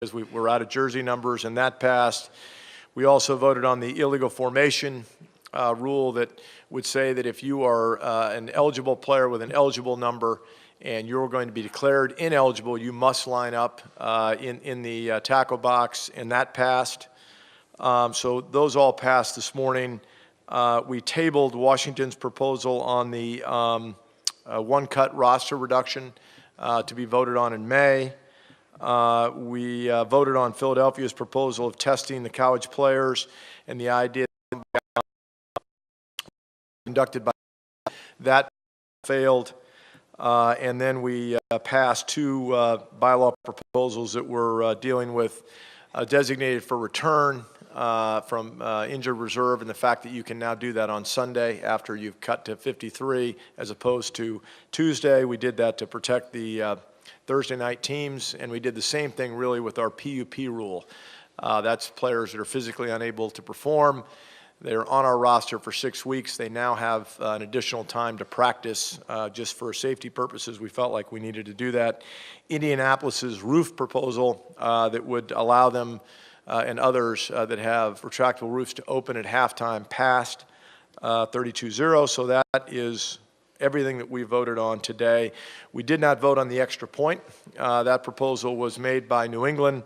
because we're out of jersey numbers, and that passed. We also voted on the illegal formation rule that would say that if you are an eligible player with an eligible number and you're going to be declared ineligible, you must line up in the tackle box, and that passed. So those all passed this morning. We tabled Washington's proposal on the one-cut roster reduction to be voted on in May. We voted on Philadelphia's proposal of testing the college players and the idea conducted by that failed. And then we passed two bylaw proposals that were dealing with designated for return from injured reserve, and the fact that you can now do that on Sunday after you've cut to 53 as opposed to Tuesday. We did that to protect the Thursday night teams, and we did the same thing really with our PUP rule. That's players that are physically unable to perform. They're on our roster for 6 weeks. They now have an additional time to practice just for safety purposes. We felt like we needed to do that. Indianapolis's roof proposal that would allow them and others that have retractable roofs to open at halftime passed 32-0. So that is everything that we voted on today. We did not vote on the extra point. That proposal was made by New England,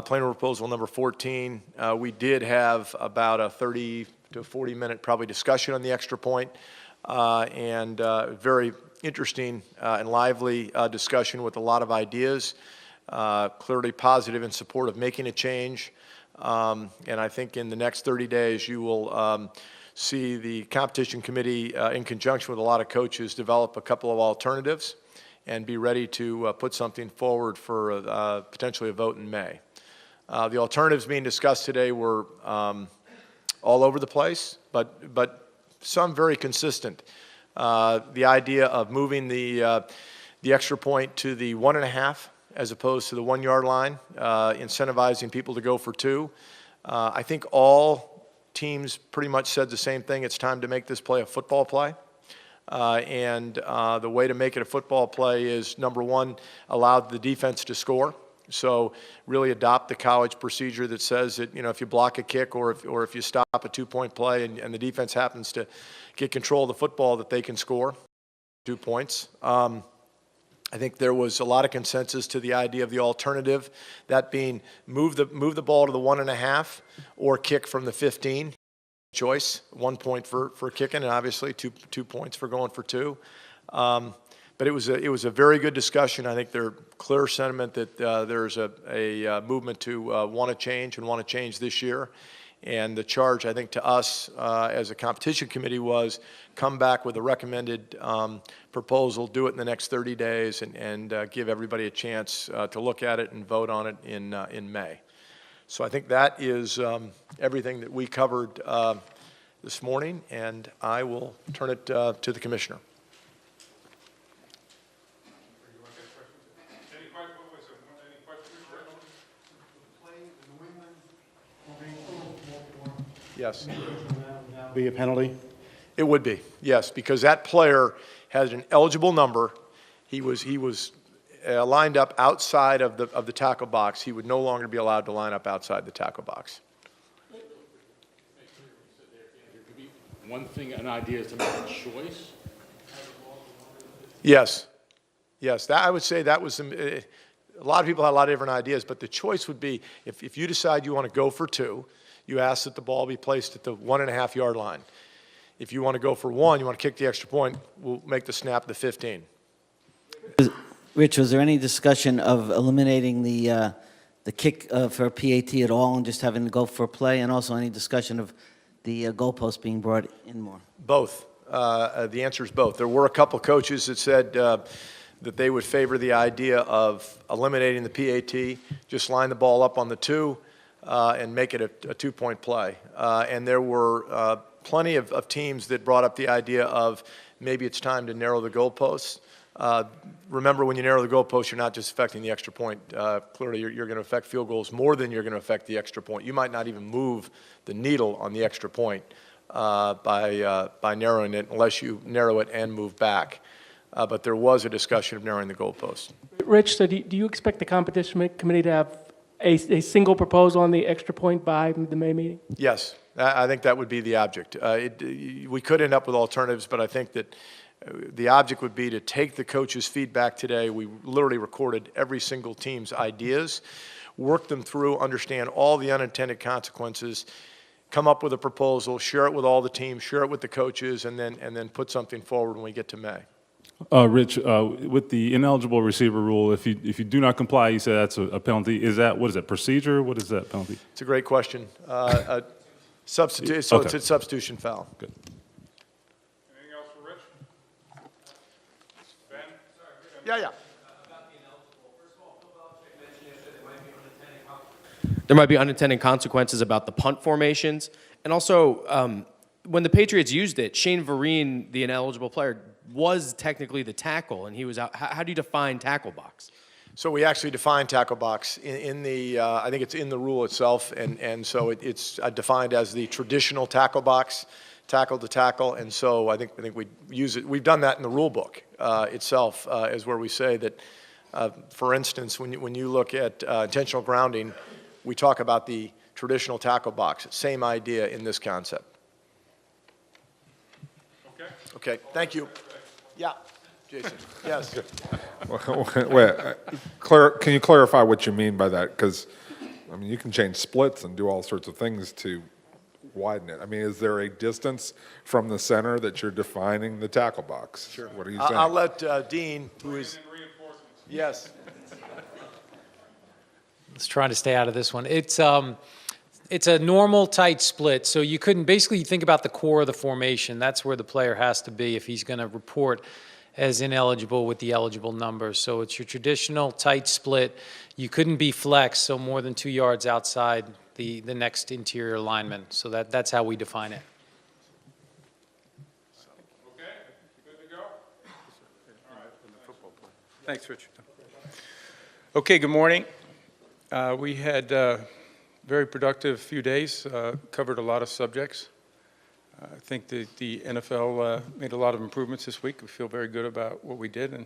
plenary proposal number 14. We did have about a 30 to 40 minute probably discussion on the extra point, and very interesting and lively discussion with a lot of ideas, clearly positive in support of making a change. And I think in the next 30 days you will see the competition committee in conjunction with a lot of coaches develop a couple of alternatives and be ready to put something forward for potentially a vote in May. The alternatives being discussed today were all over the place, but some very consistent. The idea of moving the extra point to the 1.5 as opposed to the 1 yard line, incentivizing people to go for 2. I think all teams pretty much said the same thing. It's time to make this play a football play. And the way to make it a football play is, number one, allow the defense to score. So really adopt the college procedure that says that, you know, if you block a kick or if you stop a 2-point play and the defense happens to get control of the football, that they can score 2 points. I think there was a lot of consensus to the idea of the alternative, that being move the ball to the 1.5 or kick from the 15. Choice, 1 point for kicking, and obviously two points for going for 2. But it was a very good discussion. I think there's clear sentiment that there's a movement to want to change this year. And the charge, I think, to us as a competition committee was come back with a recommended proposal, do it in the next 30 days, and give everybody a chance to look at it and vote on it in May. So I think that is everything that we covered this morning, and I will turn it to the commissioner. Yes. Be a penalty? It would be, yes, because that player has an eligible number. He was lined up outside of the tackle box. He would no longer be allowed to line up outside the tackle box. One thing, an idea is to make a choice? Yes. Yes, that, I would say that was, a lot of people had a lot of different ideas, but the choice would be, if you decide you want to go for 2, you ask that the ball be placed at the 1.5 yard line. If you want to go for 1, you want to kick the extra point, we'll make the snap the 15. Rich, was there any discussion of eliminating the kick for PAT at all and just having to go for a play, and also any discussion of the goalpost being brought in more? Both. The answer is both. There were a couple coaches that said that they would favor the idea of eliminating the PAT, just line the ball up on the 2, and make it a 2-point play. And there were plenty of teams that brought up the idea of maybe it's time to narrow the goalposts. Remember, when you narrow the goalposts, you're not just affecting the extra point. Clearly, you're going to affect field goals more than you're going to affect the extra point. You might not even move the needle on the extra point by narrowing it, unless you narrow it and move back. But there was a discussion of narrowing the goalposts. Rich, so do you expect the competition committee to have a single proposal on the extra point by the May meeting? Yes, I think that would be the object. We could end up with alternatives, but I think that the object would be to take the coaches' feedback today. We literally recorded every single team's ideas, work them through, understand all the unintended consequences, come up with a proposal, share it with all the teams, share it with the coaches, and then put something forward when we get to May. Rich, with the ineligible receiver rule, if you do not comply, you say that's a penalty. Is that, what is that, procedure? What is that penalty? It's a great question. Substitute, so Okay. it's a substitution foul. Good. Anything else for Rich? Ben? Yeah. There might be unintended consequences about the punt formations. And also, when the Patriots used it, Shane Vereen, the ineligible player, was technically the tackle, and he was out. How do you define tackle box? So we actually define tackle box in the, I think it's in the rule itself, and so it's defined as the traditional tackle box, tackle to tackle, and so I think we use it. We've done that in the rule book itself, as where we say that, for instance, when you look at intentional grounding, we talk about the traditional tackle box. Same idea in this concept. Okay. Thank you. Yeah, Jason. Yes. Wait, can you clarify what you mean by that? Because, I mean, you can change splits and do all sorts of things to widen it. I mean, is there a distance from the center that you're defining the tackle box? Sure. What are you saying? I'll let Dean, who is, yes. Let's try to stay out of this one. It's a normal tight split, so you couldn't, basically you think about the core of the formation. That's where the player has to be if he's going to report as ineligible with the eligible numbers. So it's your traditional tight split. You couldn't be flexed, so more than 2 yards outside the next interior lineman. So that's how we define it. Okay, good to go? Thanks, Richard. Okay, good morning. We had very productive few days, covered a lot of subjects. I think that the NFL made a lot of improvements this week. We feel very good about what we did, and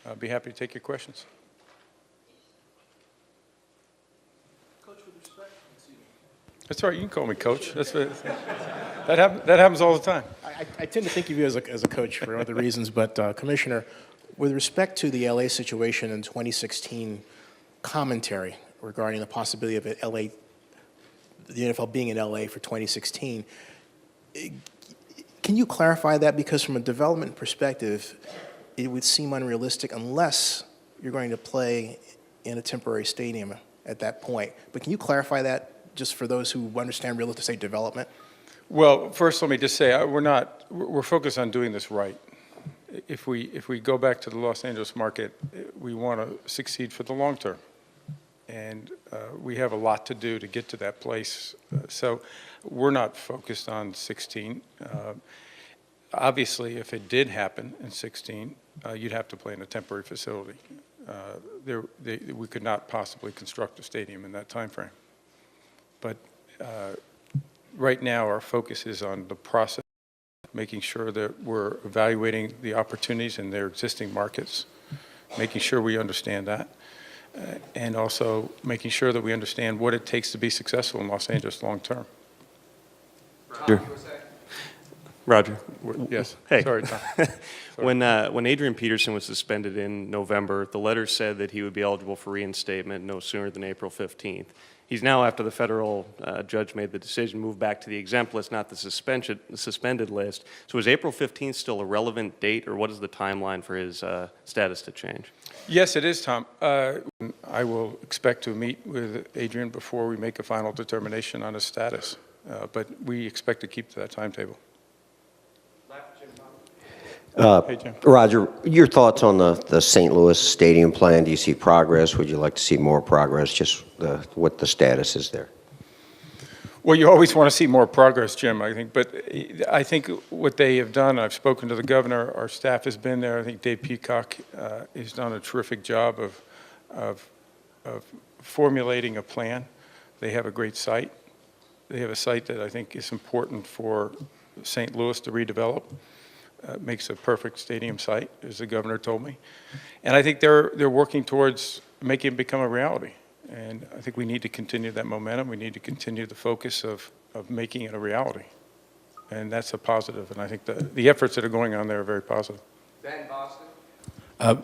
I'll be happy to take your questions. Coach, with respect, That's all right, you can call me Coach. That's what, that happens all the time. I tend to think of you as a coach for other reasons, but Commissioner, with respect to the LA situation in 2016 commentary regarding the possibility of the NFL being in LA for 2016, can you clarify that? Because from a development perspective, it would seem unrealistic unless you're going to play in a temporary stadium at that point. But can you clarify that just for those who understand real estate development? Well, first, let me just say we're focused on doing this right. If we go back to the Los Angeles market, we want to succeed for the long term, and we have a lot to do to get to that place. So we're not focused on 16. Obviously, if it did happen in 16, you'd have to play in a temporary facility. We could not possibly construct a stadium in that time frame. But right now, our focus is on the process, making sure that we're evaluating the opportunities in their existing markets, making sure we understand that, and also making sure that we understand what it takes to be successful in Los Angeles long term. Roger. Yes. Hey. Sorry, Tom. When Adrian Peterson was suspended in November, the letter said that he would be eligible for reinstatement no sooner than April 15th. He's now, after the federal judge made the decision, moved back to the exempt list, not the suspended list. So is April 15th still a relevant date, or what is the timeline for his status to change? Yes, it is, Tom. I will expect to meet with Adrian before we make a final determination on his status, but we expect to keep to that timetable. Hey, Jim. Roger, your thoughts on the St. Louis stadium plan? Do you see progress? Would you like to see more progress? Just what the status is there? Well, you always want to see more progress, Jim, I think. But I think what they have done, I've spoken to the governor, our staff has been there. I think Dave Peacock has done a terrific job of formulating a plan. They have a great site. They have a site that I think is important for St. Louis to redevelop. Makes a perfect stadium site, as the governor told me. And I think they're working towards making it become a reality. And I think we need to continue that momentum. We need to continue the focus of making it a reality. And that's a positive. And I think the efforts that are going on there are very positive. Ben, Boston.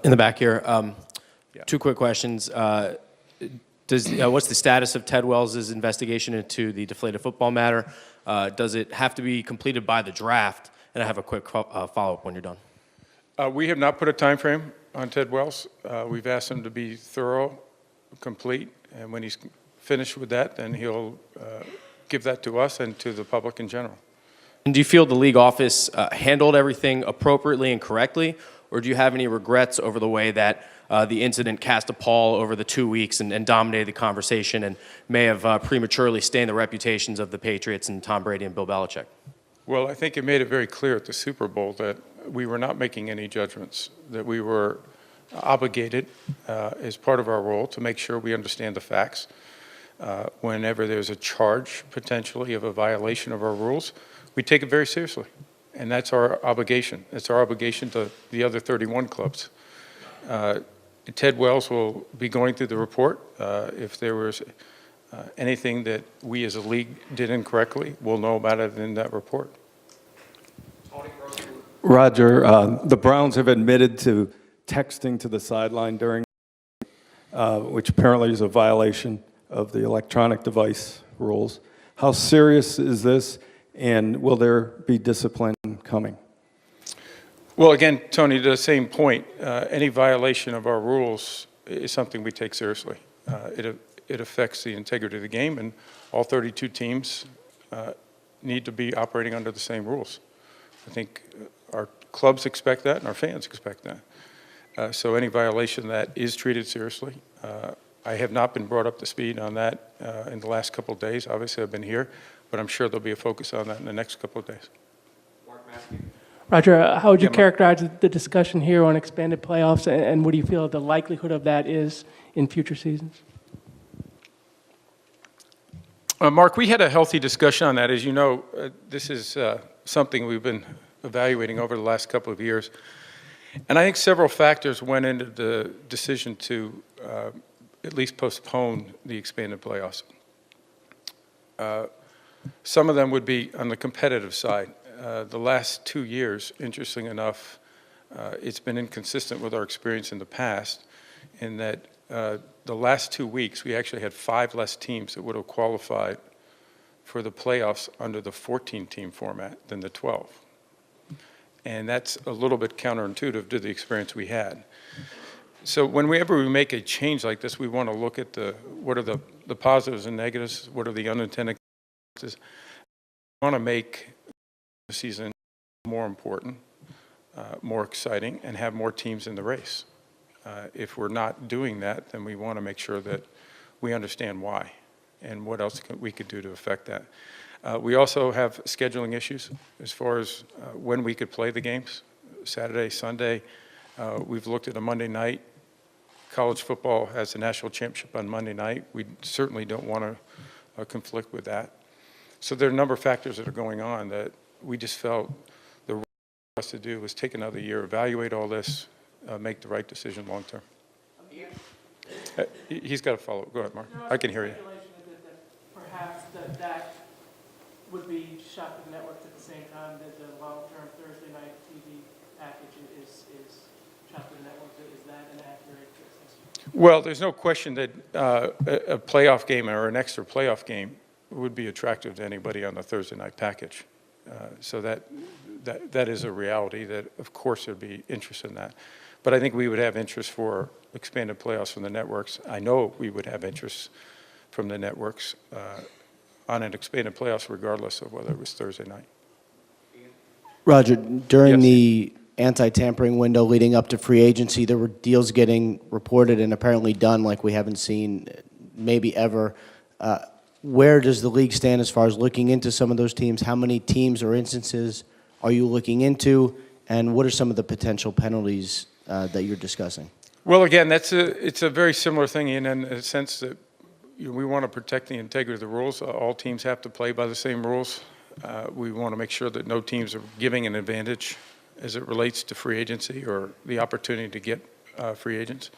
In the back here, two quick questions. What's the status of Ted Wells' investigation into the deflated football matter? Does it have to be completed by the draft? And I have a quick follow-up when you're done. We have not put a time frame on Ted Wells. We've asked him to be thorough, complete, and when he's finished with that, then he'll give that to us and to the public in general. And do you feel the league office handled everything appropriately and correctly, or do you have any regrets over the way that the incident cast a pall over the 2 weeks and dominated the conversation and may have prematurely stained the reputations of the Patriots and Tom Brady and Bill Belichick? Well, I think it made it very clear at the Super Bowl that we were not making any judgments, that we were obligated as part of our role to make sure we understand the facts. Whenever there's a charge, potentially, of a violation of our rules, we take it very seriously. And that's our obligation. It's our obligation to the other 31 clubs. Ted Wells will be going through the report. If there was anything that we as a league did incorrectly, we'll know about it in that report. Roger, the Browns have admitted to texting to the sideline during, which apparently is a violation of the electronic device rules. How serious is this, and will there be discipline coming? Well, again, Tony, to the same point, any violation of our rules is something we take seriously. It affects the integrity of the game, and all 32 teams need to be operating under the same rules. I think our clubs expect that, and our fans expect that. So any violation of that is treated seriously. I have not been brought up to speed on that in the last couple of days. Obviously, I've been here, but I'm sure there'll be a focus on that in the next couple of days. Roger, how would you characterize the discussion here on expanded playoffs, and what do you feel the likelihood of that is in future seasons? Mark, we had a healthy discussion on that. As you know, this is something we've been evaluating over the last couple of years. And I think several factors went into the decision to at least postpone the expanded playoffs. Some of them would be on the competitive side. The last 2 years, interesting enough, it's been inconsistent with our experience in the past in that the last 2 weeks, we actually had 5 less teams that would have qualified for the playoffs under the 14-team format than the 12. And that's a little bit counterintuitive to the experience we had. So whenever we make a change like this, we want to look at what are the positives and negatives, what are the unintended consequences. We want to make the season more important, more exciting, and have more teams in the race. If we're not doing that, then we want to make sure that we understand why and what else we could do to affect that. We also have scheduling issues as far as when we could play the games, Saturday, Sunday. We've looked at a Monday night. College football has the national championship on Monday night. We certainly don't want to conflict with that. So there are a number of factors that are going on that we just felt the right thing for us to do was take another year, evaluate all this, make the right decision long term. He's got to follow. Go ahead, Mark. I can hear you. Perhaps that would be shot to the networks at the same time that the long-term Thursday night TV package is shot to the networks. Is that an accurate assessment? Well, there's no question that a playoff game or an extra playoff game would be attractive to anybody on the Thursday night package. So that is a reality that, of course, there'd be interest in that. But I think we would have interest for expanded playoffs from the networks. I know we would have interest from the networks on an expanded playoffs regardless of whether it was Thursday night. Roger, during the anti-tampering window leading up to free agency, there were deals getting reported and apparently done like we haven't seen maybe ever. Where does the league stand as far as looking into some of those teams? How many teams or instances are you looking into? And what are some of the potential penalties that you're discussing? Well, again, it's a very similar thing in a sense that we want to protect the integrity of the rules. All teams have to play by the same rules. We want to make sure that no teams are giving an advantage as it relates to free agency or the opportunity to get free agents.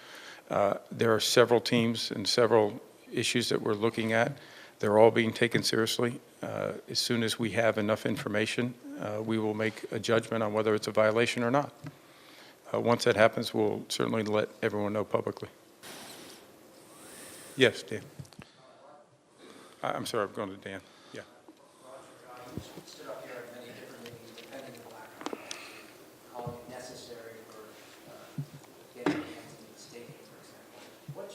There are several teams in several issues that we're looking at. They're all being taken seriously. As soon as we have enough information, we will make a judgment on whether it's a violation or not. Once that happens, we'll certainly let everyone know publicly. Yes, Dan. I'm sorry, I'm going to Dan. Yeah. Stood up here at many different meetings, defending the blackout, calling it necessary for getting fans into the stadium, for example. What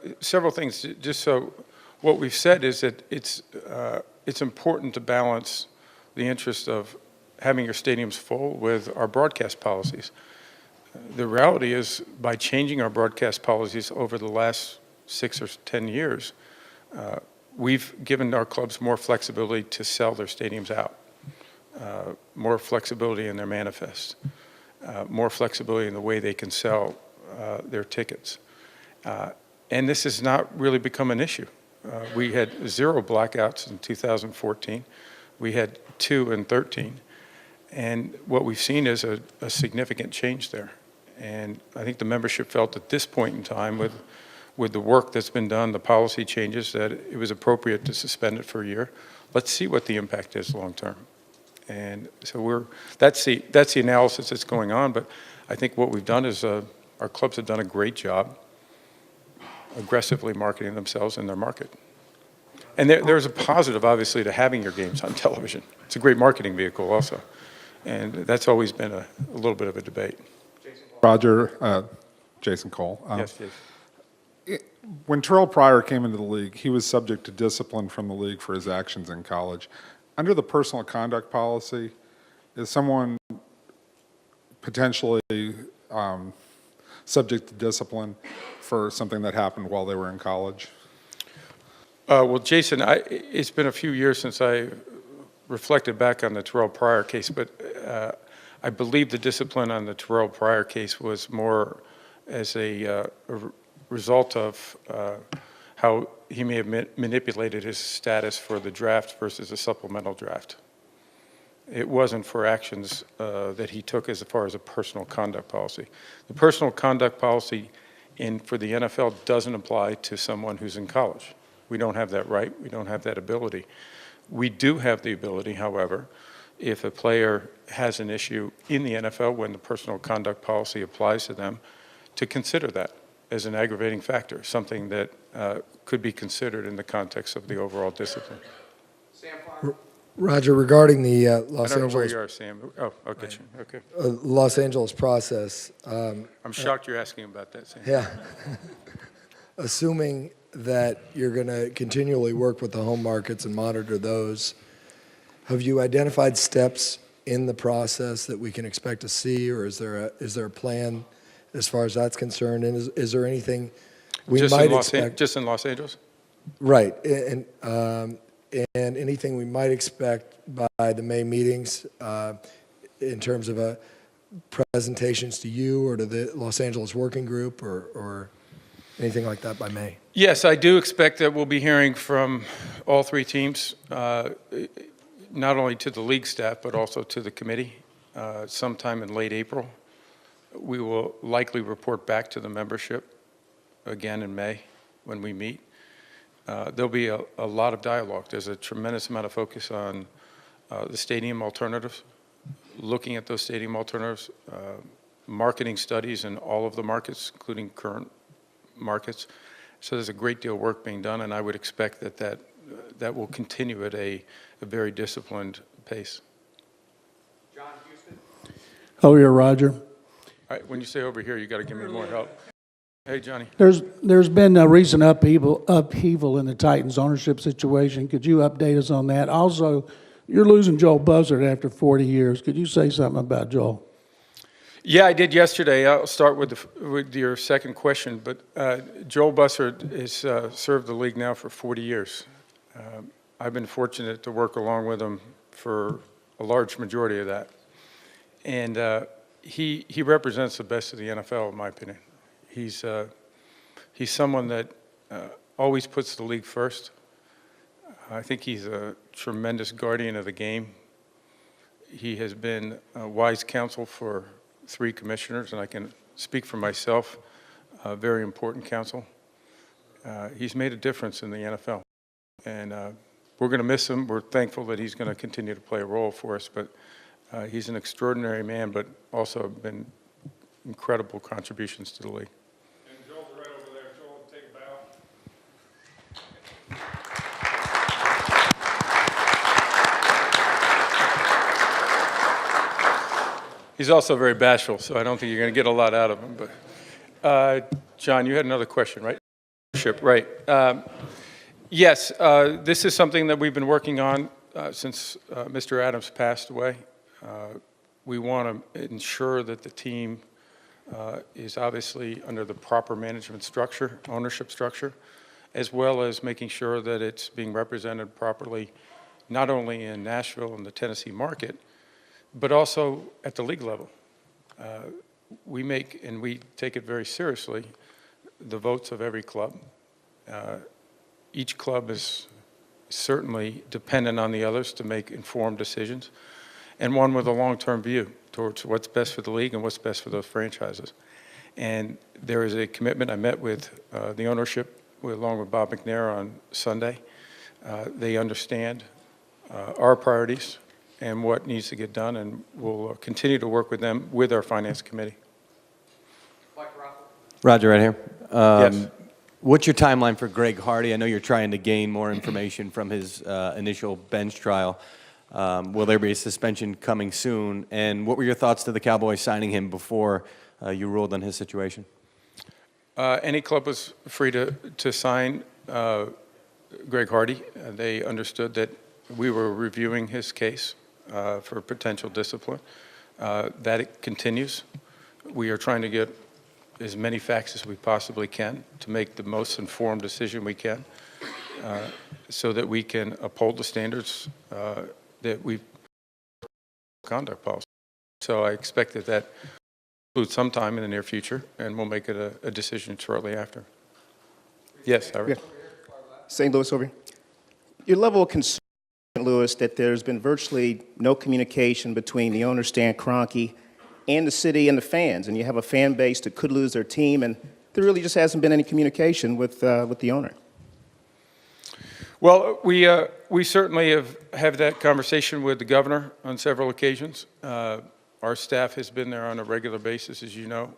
changed? Several things. Just so, what we've said is that it's important to balance the interest of having your stadiums full with our broadcast policies. The reality is, by changing our broadcast policies over the last 6 or 10 years, we've given our clubs more flexibility to sell their stadiums out, more flexibility in their manifest, more flexibility in the way they can sell their tickets. And this has not really become an issue. We had 0 blackouts in 2014. We had 2 in 13. And what we've seen is a significant change there. And I think the membership felt at this point in time, with the work that's been done, the policy changes, that it was appropriate to suspend it for a year. Let's see what the impact is long term. And so that's the analysis that's going on. But I think what we've done is our clubs have done a great job aggressively marketing themselves in their market. And there's a positive, obviously, to having your games on television. It's a great marketing vehicle also. And that's always been a little bit of a debate. Roger, Jason Cole. Yes, yes. When Terrell Pryor came into the league, he was subject to discipline from the league for his actions in college. Under the personal conduct policy, is someone potentially subject to discipline for something that happened while they were in college? Well, Jason, it's been a few years since I reflected back on the Terrell Pryor case, but I believe the discipline on the Terrell Pryor case was more as a result of how he may have manipulated his status for the draft versus a supplemental draft. It wasn't for actions that he took as far as a personal conduct policy. The personal conduct policy for the NFL doesn't apply to someone who's in college. We don't have that right. We don't have that ability. We do have the ability, however, if a player has an issue in the NFL when the personal conduct policy applies to them, to consider that as an aggravating factor, something that could be considered in the context of the overall discipline. Roger, regarding the I don't know where you are, Sam. Oh, okay. Okay. Los Angeles process. I'm shocked you're asking about that, Sam. Yeah. Assuming that you're going to continually work with the home markets and monitor those, have you identified steps in the process that we can expect to see, or is there a plan as far as that's concerned? And is there anything we might expect? Just in Los Angeles? Right. And anything we might expect by the May meetings in terms of presentations to you or to the Los Angeles Working Group or anything like that by May? Yes, I do expect that we'll be hearing from all 3 teams, not only to the league staff, but also to the committee sometime in late April. We will likely report back to the membership again in May when we meet. There'll be a lot of dialogue. There's a tremendous amount of focus on the stadium alternatives, looking at those stadium alternatives, marketing studies in all of the markets, including current markets. So there's a great deal of work being done, and I would expect that will continue at a very disciplined pace. John Houston. Over here, Roger. All right, when you say over here, you got to give me more help. Hey, Johnny. There's been a recent upheaval in the Titans ownership situation. Could you update us on that? Also, you're losing Joel Buzzard after 40 years. Could you say something about Joel? Yeah, I did yesterday. I'll start with your second question. But Joel Buzzard has served the league now for 40 years. I've been fortunate to work along with him for a large majority of that. And he represents the best of the NFL, in my opinion. He's someone that always puts the league first. I think he's a tremendous guardian of the game. He has been wise counsel for 3 commissioners, and I can speak for myself. very important counsel. He's made a difference in the NFL, and we're going to miss him. We're thankful that he's going to continue to play a role for us, but he's an extraordinary man, but also been incredible contributions to the league. And Joel's right over there. Joel, take a bow. He's also very bashful, so I don't think you're going to get a lot out of him. But John, you had another question, right? Right. Yes, this is something that we've been working on since Mr. Adams passed away. We want to ensure that the team is obviously under the proper management structure, ownership structure, as well as making sure that it's being represented properly, not only in Nashville and the Tennessee market, but also at the league level. We make, and we take it very seriously, the votes of every club. Each club is certainly dependent on the others to make informed decisions, and one with a long-term view towards what's best for the league and what's best for those franchises. And there is a commitment. I met with the ownership along with Bob McNair on Sunday. They understand our priorities and what needs to get done, and we'll continue to work with them with our finance committee. Roger, right here. Yes. What's your timeline for Greg Hardy? I know you're trying to gain more information from his initial bench trial. Will there be a suspension coming soon? And what were your thoughts to the Cowboys signing him before you ruled on his situation? Any club was free to sign Greg Hardy. They understood that we were reviewing his case for potential discipline. That it continues. We are trying to get as many facts as we possibly can to make the most informed decision we can so that we can uphold the standards that we've conduct policy. So I expect that that includes sometime in the near future, and we'll make it a decision shortly after. Yes, Howard. Yeah. St. Louis over here. Your level of concern, St. Louis, that there's been virtually no communication between the owner, Stan Kroenke, and the city and the fans, and you have a fan base that could lose their team, and there really just hasn't been any communication with the owner. Well, we certainly have that conversation with the governor on several occasions. Our staff has been there on a regular basis, as you know,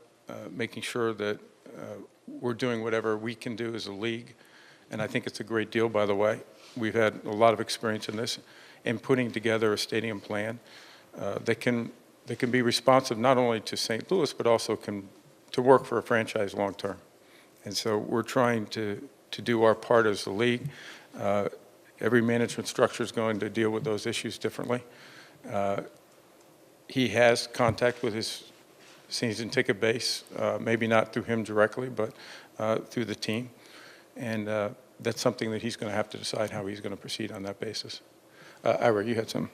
making sure that we're doing whatever we can do as a league, and I think it's a great deal, by the way. We've had a lot of experience in this, in putting together a stadium plan that can be responsive not only to St. Louis, but also to work for a franchise long term. And so we're trying to do our part as a league. Every management structure is going to deal with those issues differently. He has contact with his season ticket base, maybe not through him directly, but through the team. And that's something that he's going to have to decide how he's going to proceed on that basis. Ira, you had some.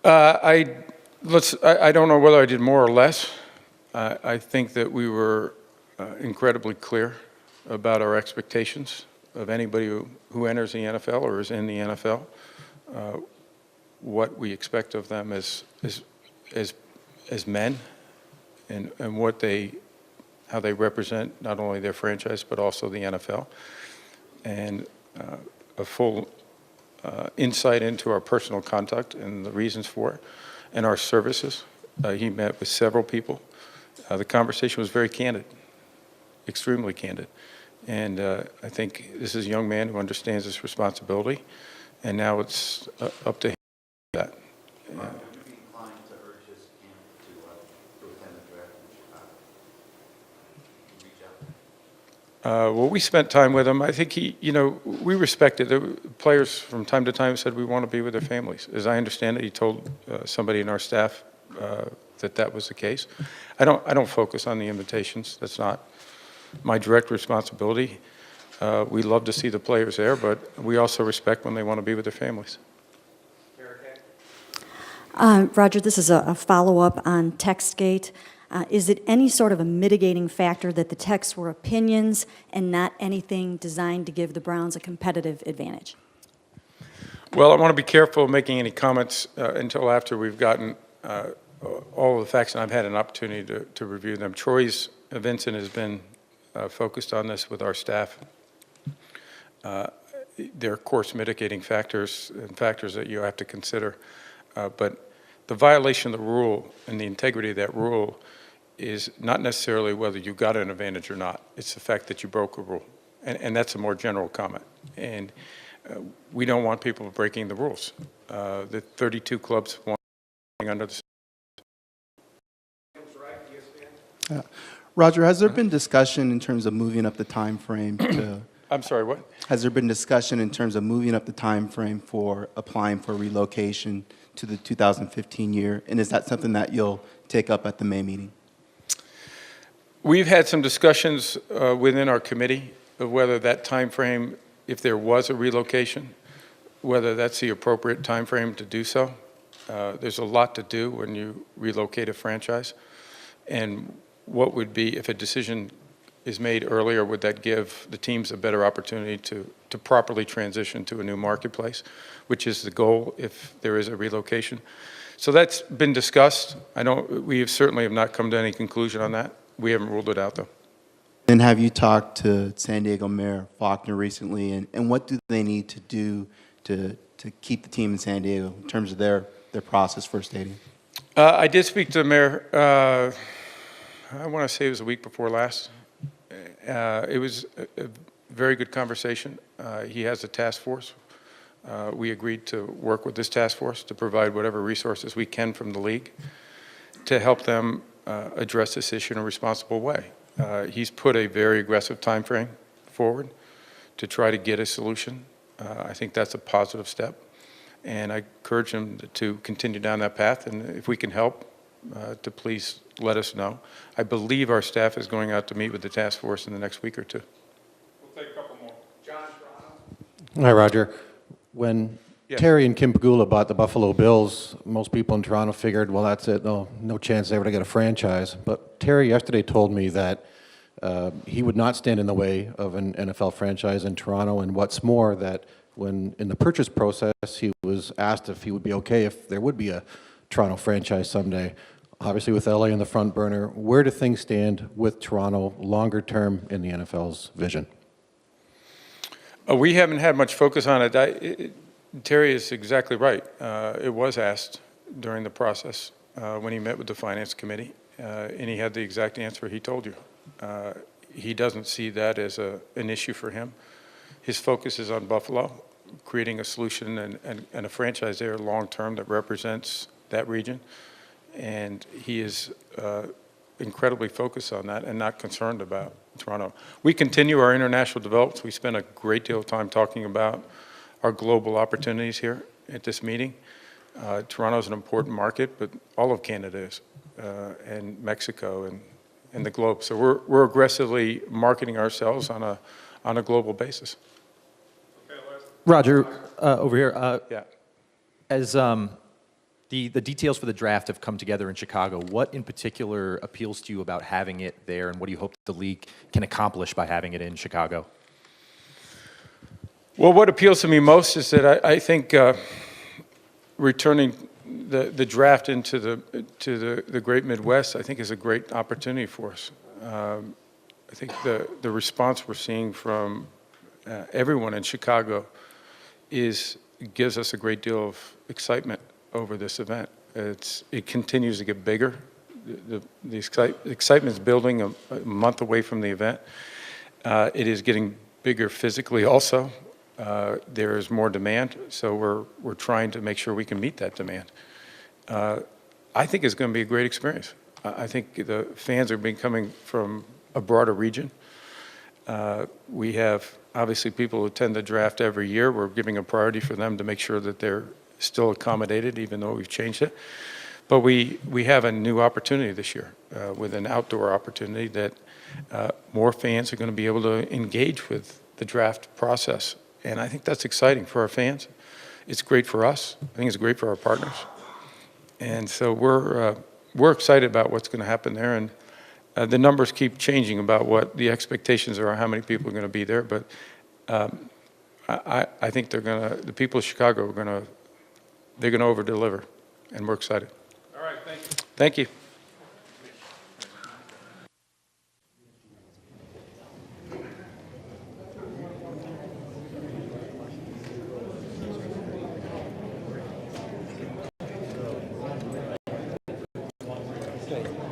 I don't know whether I did more or less. I think that we were incredibly clear about our expectations of anybody who enters the NFL or is in the NFL, what we expect of them as men, and how they represent not only their franchise but also the NFL, and a full insight into our personal conduct and the reasons for it, and our services. He met with several people. The conversation was very candid, extremely candid. And I think this is a young man who understands his responsibility, and now it's up to him to do that. Well, we spent time with him. I think we respected. The players from time to time said we want to be with their families. As I understand it, he told somebody in our staff that was the case. I don't focus on the invitations. That's not my direct responsibility. We love to see the players there, but we also respect when they want to be with their families. Roger, this is a follow-up on TextGate. Is it any sort of a mitigating factor that the texts were opinions and not anything designed to give the Browns a competitive advantage? Well, I want to be careful of making any comments until after we've gotten all of the facts, and I've had an opportunity to review them. Troy's Vincent has been focused on this with our staff. There are, of course, mitigating factors and factors that you have to consider, but the violation of the rule and the integrity of that rule is not necessarily whether you got an advantage or not. It's the fact that you broke a rule, and that's a more general comment. And we don't want people breaking the rules. The 32 clubs want under the. Roger, has there been discussion in terms of moving up the time frame to? I'm sorry, what? Has there been discussion in terms of moving up the time frame for applying for relocation to the 2015 year? And is that something that you'll take up at the May meeting? We've had some discussions within our committee of whether that time frame, if there was a relocation, whether that's the appropriate time frame to do so. There's a lot to do when you relocate a franchise. And what would be, if a decision is made earlier, would that give the teams a better opportunity to properly transition to a new marketplace, which is the goal if there is a relocation. So that's been discussed. We certainly have not come to any conclusion on that. We haven't ruled it out, though. And have you talked to San Diego Mayor Faulkner recently, and what do they need to do to keep the team in San Diego in terms of their process for a stadium? I did speak to the mayor, I want to say it was a week before last. It was a very good conversation. He has a task force. We agreed to work with this task force to provide whatever resources we can from the league to help them address this issue in a responsible way. He's put a very aggressive time frame forward to try to get a solution. I think that's a positive step, and I encourage him to continue down that path, and if we can help, to please let us know. I believe our staff is going out to meet with the task force in the next week or two. We'll take a couple more. John Hi, Roger. When Yes. Terry and Kim Pagula bought the Buffalo Bills, most people in Toronto figured, well, that's it. No chance they were to get a franchise. But Terry yesterday told me that he would not stand in the way of an NFL franchise in Toronto. And what's more, that when in the purchase process, he was asked if he would be okay if there would be a Toronto franchise someday. Obviously, with LA in the front burner, where do things stand with Toronto longer term in the NFL's vision? We haven't had much focus on it. Terry is exactly right. It was asked during the process when he met with the Finance Committee, and he had the exact answer he told you. He doesn't see that as an issue for him. His focus is on Buffalo, creating a solution and a franchise there long-term that represents that region. And he is incredibly focused on that and not concerned about Toronto. We continue our international developments. We spend a great deal of time talking about our global opportunities here at this meeting. Toronto is an important market, but all of Canada is, and Mexico and the globe. So we're aggressively marketing ourselves on a global basis. Roger, over here. Yeah. As the details for the draft have come together in Chicago, what in particular appeals to you about having it there, and what do you hope the league can accomplish by having it in Chicago? Well, what appeals to me most is that I think returning the draft into the Great Midwest, I think, is a great opportunity for us. I think the response we're seeing from everyone in Chicago gives us a great deal of excitement over this event. It continues to get bigger. The excitement is building a month away from the event. It is getting bigger physically also. There is more demand, so we're trying to make sure we can meet that demand. I think it's going to be a great experience. I think the fans are coming from a broader region. We have obviously people who attend the draft every year. We're giving a priority for them to make sure that they're still accommodated, even though we've changed it. But we have a new opportunity this year with an outdoor opportunity that more fans are going to be able to engage with the draft process. And I think that's exciting for our fans. It's great for us. I think it's great for our partners. And so we're excited about what's going to happen there. And the numbers keep changing about what the expectations are, how many people are going to be there. But I think the people of Chicago they're gonna over-deliver, and we're excited. All right, thank you. Thank you. Okay.